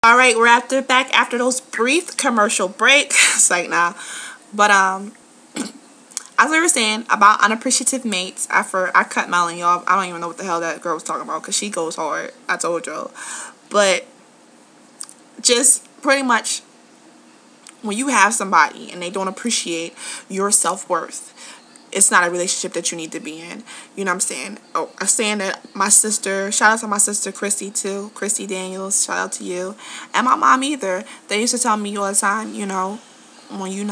All right, we're back after those brief commercial break. It's like nah, but as I was saying about unappreciative mates, after I cut Melanie off, I don't even know what the hell that girl was talking about because she goes hard. I told you, but just pretty much when you have somebody and they don't appreciate your self-worth, it's not a relationship that you need to be in. You know what I'm saying? Oh, I'm saying that my sister, shout out to my sister Christy too, Christy Daniels, shout out to you. And my mom either. They used to tell me all the time, you know, when you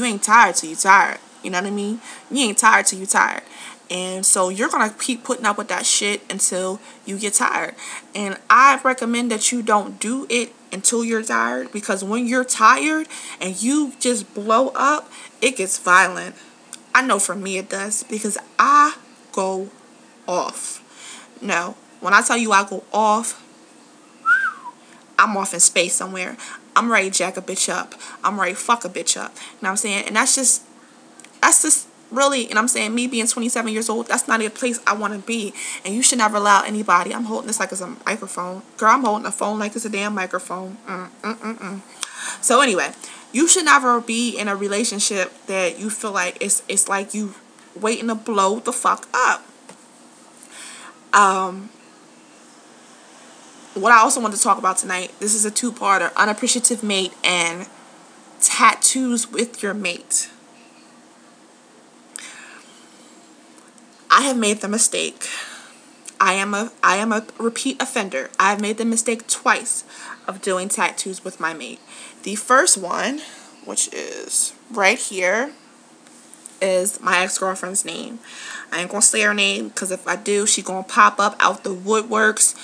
ain't tired till you tired. You know what I mean? You ain't tired till you tired. And so you're going to keep putting up with that shit until you get tired. And I recommend that you don't do it until you're tired, because when you're tired and you just blow up, it gets violent. I know for me it does, because I go off. No, when I tell you I go off, I'm off in space somewhere. I'm ready to jack a bitch up. I'm ready to fuck a bitch up. You know what I'm saying? And that's just really, and I'm saying, me being 27 years old, that's not a place I want to be. And you should never allow anybody. I'm holding this like it's a microphone. Girl, I'm holding a phone like it's a damn microphone. So anyway, you should never be in a relationship that you feel like it's like you waiting to blow the fuck up. What I also want to talk about tonight, this is a two-parter: unappreciative mate and tattoos with your mate. I have made the mistake. I am a repeat offender. I have made the mistake twice of doing tattoos with my mate. The first one, which is right here, is my ex-girlfriend's name. I ain't gonna say her name, because if I do, she gonna pop up out the woodworks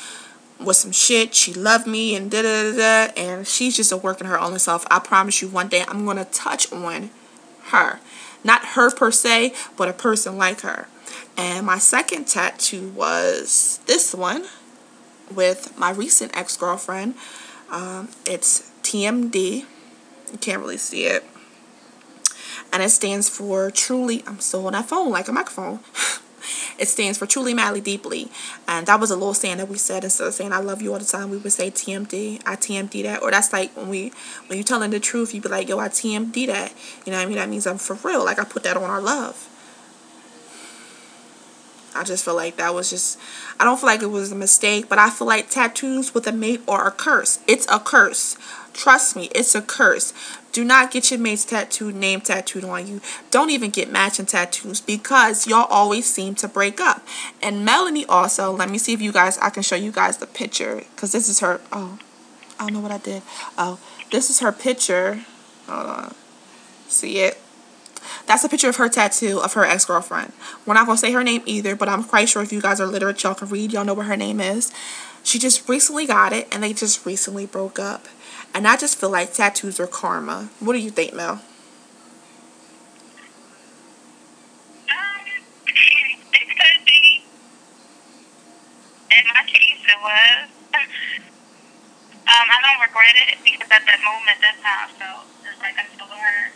with some shit. She loved me and da-da-da-da, and she's just a work in her own self. I promise you one day I'm gonna touch on her. Not her per se, but a person like her. And my second tattoo was this one with my recent ex-girlfriend. It's TMD. You can't really see it. And it stands for truly, I'm still on that phone like a microphone. It stands for truly, madly, deeply. And that was a little saying that we said. Instead of saying I love you all the time, we would say TMD. I TMD that. Or that's like when you're telling the truth, you be like, yo, I TMD that. You know what I mean? That means I'm for real. Like, I put that on our love. I just feel like that was just, I don't feel like it was a mistake, but I feel like tattoos with a mate are a curse. It's a curse. Trust me, it's a curse. Do not get your mate's name tattooed on you. Don't even get matching tattoos, because y'all always seem to break up. And Melanie also, let me see if I can show you guys the picture, because this is her, oh, I don't know what I did. Oh, this is her picture. Hold on. See it? That's a picture of her tattoo of her ex-girlfriend. We're not going to say her name either, but I'm quite sure if you guys are literate, y'all can read. Y'all know what her name is. She just recently got it, and they just recently broke up. And I just feel like tattoos are karma. What do you think, Mel? It could be. In my case, it was. I don't regret it, because at that moment, that's how I felt. It's like I told her.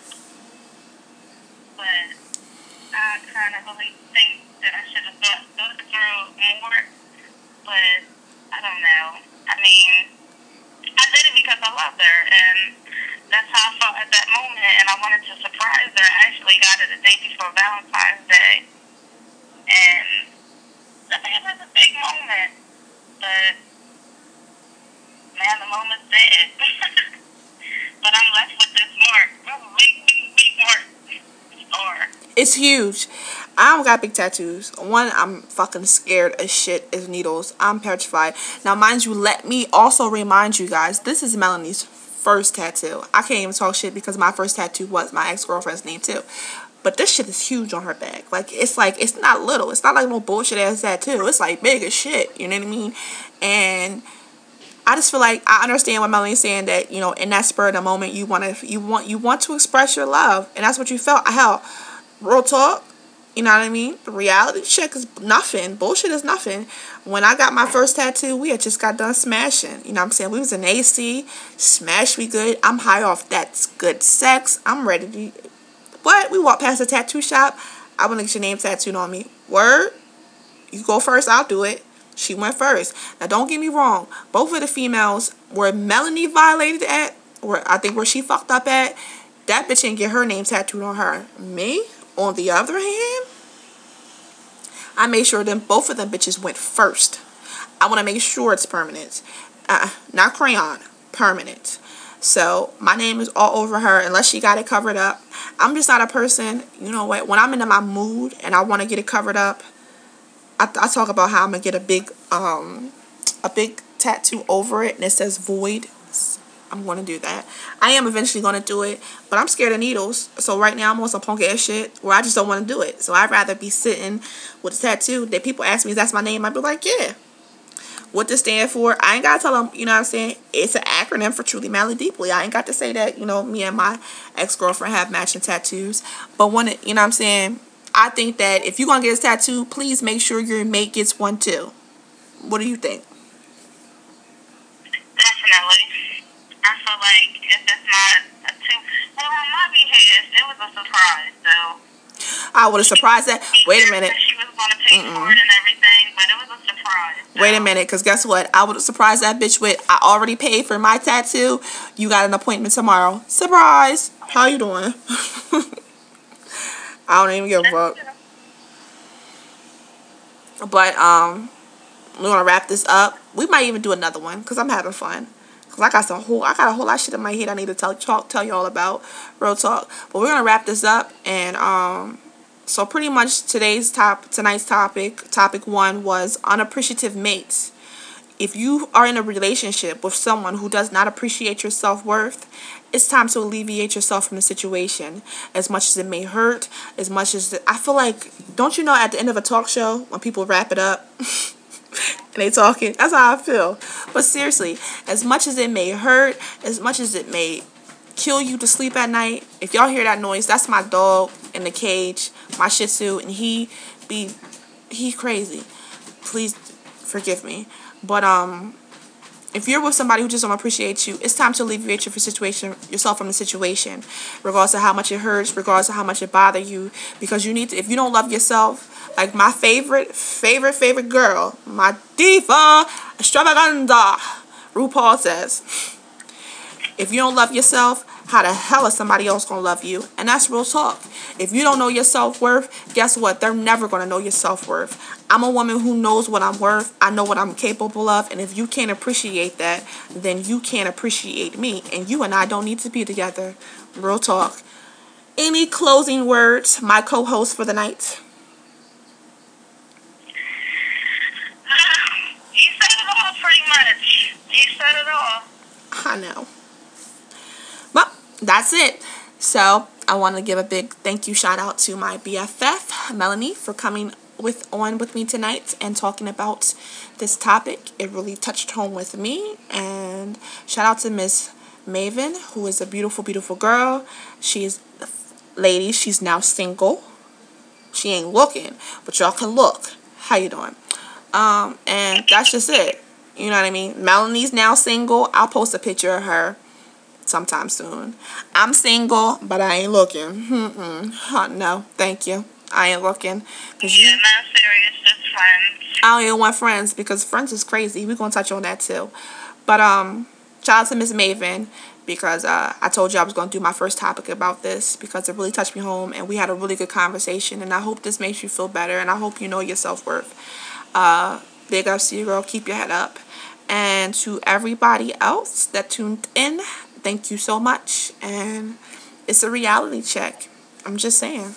But I kind of really think that I should have thought through more. But I don't know. I mean, I did it because I loved her, and that's how I felt at that moment. And I wanted to surprise her. I actually got it the day before Valentine's Day, and I think it was a big moment. But man, the moment's dead. But I'm left with this mark, big mark. It's huge. I don't got big tattoos. One, I'm fucking scared as shit as needles. I'm petrified. Now, mind you, let me also remind you guys, this is Melanie's first tattoo. I can't even talk shit because my first tattoo was my ex-girlfriend's name too. But this shit is huge on her back. Like, it's not little. It's not like no bullshit ass tattoo. It's like big as shit. You know what I mean? And I just feel like I understand what Melanie's saying, that, you know, in that spur of the moment, you want to express your love, and that's what you felt. Hell, real talk, you know what I mean? The reality check is nothing. Bullshit is nothing. When I got my first tattoo, we had just got done smashing. You know what I'm saying? We was in AC, smashed me good. I'm high off that good sex. I'm ready to. What? We walked past the tattoo shop. I want to get your name tattooed on me. Word? You go first, I'll do it. She went first. Now, don't get me wrong. Both of the females, where Melanie violated at, where she fucked up at, that bitch didn't get her name tattooed on her. Me, on the other hand, I made sure both of them bitches went first. I want to make sure it's permanent. Not crayon. Permanent. So, my name is all over her unless she got it covered up. I'm just not a person, you know what, when I'm in my mood and I want to get it covered up, I talk about how I'm going to get a big tattoo over it and it says void. I'm going to do that. I am eventually going to do it, but I'm scared of needles. So right now I'm on some punk ass shit where I just don't want to do it. So I'd rather be sitting with a tattoo that people ask me if that's my name. I'd be like, yeah. What to stand for, I ain't got to tell them, you know what I'm saying? It's an acronym for Truly Madly Deeply. I ain't got to say that, you know, me and my ex-girlfriend have matching tattoos. But when it, you know what I'm saying? I think that if you're going to get a tattoo, please make sure your mate gets one too. What do you think? Definitely. I feel like if it's not a two, well, on my behest, it was a surprise, so. I would have surprised that. Wait a minute. She was going to pay for it and everything, but it was a surprise. So. Wait a minute, because guess what? I would have surprised that bitch with, I already paid for my tattoo. You got an appointment tomorrow. Surprise. How you doing? I don't even give a fuck. But, we're going to wrap this up. We might even do another one, because I'm having fun. Because I got a whole lot of shit in my head I need to tell you all about. Real talk. But we're going to wrap this up. And, so pretty much tonight's topic 1 was unappreciative mates. If you are in a relationship with someone who does not appreciate your self-worth, it's time to alleviate yourself from the situation. As much as it may hurt, as much as I feel like, don't you know at the end of a talk show when people wrap it up and they talking, that's how I feel. But seriously, as much as it may hurt, as much as it may kill you to sleep at night, if y'all hear that noise, that's my dog in the cage, my Shih Tzu, and he crazy. Please forgive me. But if you're with somebody who just don't appreciate you, it's time to alleviate yourself from the situation, regardless of how much it hurts, regardless of how much it bothers you, because you need to. If you don't love yourself, like my favorite girl, my diva extravaganza, RuPaul says, if you don't love yourself, how the hell is somebody else going to love you? And that's real talk. If you don't know your self-worth, guess what? They're never going to know your self-worth. I'm a woman who knows what I'm worth. I know what I'm capable of. And if you can't appreciate that, then you can't appreciate me. And you and I don't need to be together. Real talk. Any closing words, my co-host for the night? You said it all pretty much. You said it all. I know. Well, that's it. So I want to give a big thank you shout out to my BFF, Melanie, for coming on with me tonight and talking about this topic. It really touched home with me. And shout out to Miss Maven, who is a beautiful, beautiful girl. Ladies, she's now single. She ain't looking, but y'all can look. How you doing? And that's just it. You know what I mean? Melanie's now single. I'll post a picture of her sometime soon. I'm single, but I ain't looking. No, thank you. I ain't looking. Yeah, not serious, just friends. I don't even want friends because friends is crazy. We're going to touch on that too. But shout out to Miss Maven because I told you I was going to do my first topic about this because it really touched me home and we had a really good conversation and I hope this makes you feel better and I hope you know your self-worth. Big ups to you, girl. Keep your head up. And to everybody else that tuned in, thank you so much. And it's a reality check. I'm just saying.